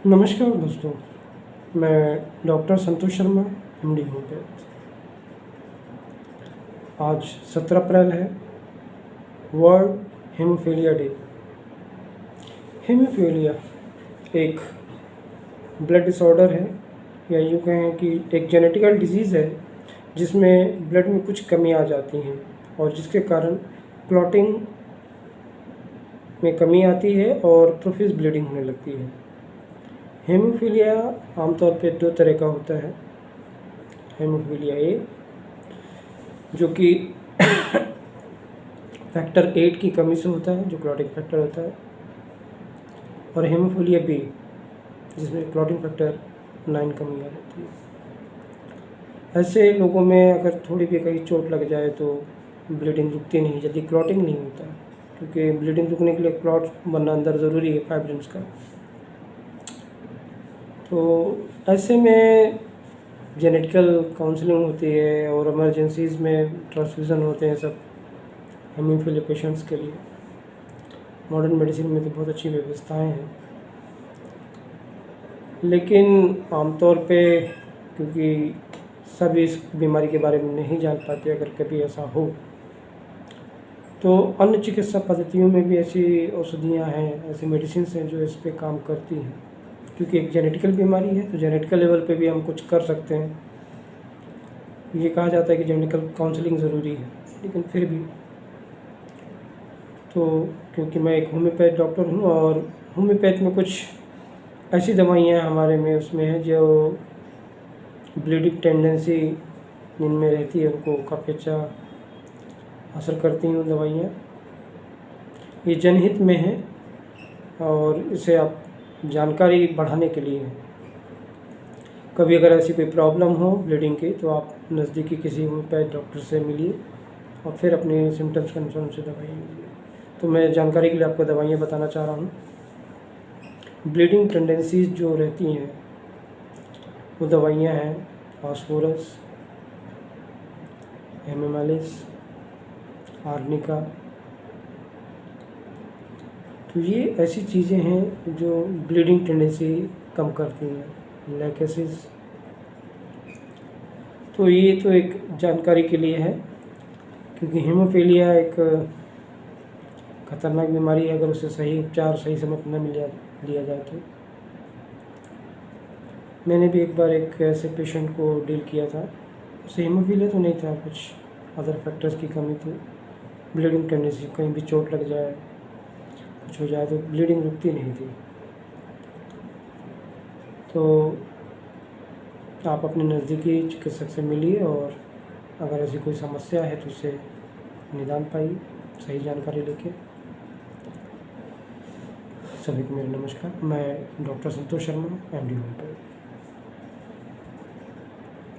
नमस्कार दोस्तों, मैं doctor Santosh Sharma, MD homeopath. आज 17 अप्रैल है, वर्ल्ड हेमोफीलिया डे। हेमोफीलिया एक ब्लड डिसऑर्डर है, या यूँ कहें कि एक जेनेटिकल डिजीज़ है जिसमें ब्लड में कुछ कमी आ जाती हैं और जिसके कारण क्लॉटिंग में कमी आती है और प्रोफिस ब्लीडिंग होने लगती है। हेमोफीलिया आमतौर पे 2 तरह का होता है। हेमोफीलिया ए, जो कि फैक्टर 8 की कमी से होता है, जो क्लॉटिंग फैक्टर होता है, और हेमोफीलिया बी, जिसमें क्लॉटिंग फैक्टर 9 कमी आ जाती है। ऐसे लोगों में अगर थोड़ी भी कहीं चोट लग जाए तो ब्लीडिंग रुकती नहीं, जल्दी क्लॉटिंग नहीं होता, क्योंकि ब्लीडिंग रुकने के लिए क्लॉट बनना अंदर ज़रूरी है फाइब्रिन्स का। तो ऐसे में जेनेटिकल काउंसलिंग होती है और इमरजेंसीज़ में ट्रांसफ्यूज़न होते हैं सब हेमोफीलिया पेशेंट्स के लिए। मॉडर्न मेडिसिन में तो बहुत अच्छी व्यवस्थाएं हैं, लेकिन आमतौर पे क्योंकि सब इस बीमारी के बारे में नहीं जान पाते, अगर कभी ऐसा हो तो अन्य चिकित्सा पद्धतियों में भी ऐसी औषधियाँ हैं, ऐसी मेडिसिन हैं जो इस पे काम करती हैं। क्योंकि एक जेनेटिकल बीमारी है तो जेनेटिकल लेवल पे भी हम कुछ कर सकते हैं। ये कहा जाता है कि जेनेटिकल काउंसलिंग ज़रूरी है, लेकिन फिर भी तो क्योंकि मैं एक होम्योपैथ डॉक्टर हूँ और होम्योपैथ में कुछ ऐसी दवाइयाँ हमारे में उसमें है जो ब्लीडिंग टेंडेंसी जिनमें रहती है उनको काफ़ी अच्छा असर करती हैं दवाइयाँ। ये जनहित में है और इसे आप जानकारी बढ़ाने के लिए है। कभी अगर ऐसी कोई प्रॉब्लम हो ब्लीडिंग की तो आप नज़दीकी किसी होम्योपैथ डॉक्टर से मिलिए और फिर अपने सिम्टम्स के अनुसार उनसे दवाइयाँ लीजिए। तो मैं जानकारी के लिए आपको दवाइयाँ बताना चाह रहा हूँ। ब्लीडिंग टेंडेंसीज जो रहती हैं वो दवाइयाँ हैं फास्फोरस, हेमामालिस, आर्निका। तो ये ऐसी चीज़ें हैं जो ब्लीडिंग टेंडेंसी कम करती हैं। लैकेसिस, तो ये तो एक जानकारी के लिए है, क्योंकि हेमोफीलिया एक खतरनाक बीमारी है अगर उसे सही उपचार सही समय पर न लिया जाए तो। मैंने भी एक बार एक ऐसे पेशेंट को डील किया था, उसे हेमोफीलिया तो नहीं था, कुछ अदर फैक्टर्स की कमी थी। ब्लीडिंग टेंडेंसी, कहीं भी चोट लग जाए कुछ हो जाए तो ब्लीडिंग रुकती नहीं थी। तो आप अपने नज़दीकी चिकित्सक से मिलिए और अगर ऐसी कोई समस्या है तो उससे निदान पाइए सही जानकारी लेके। सभी को मेरा नमस्कार। मैं doctor Santosh Sharma, MD homeopath.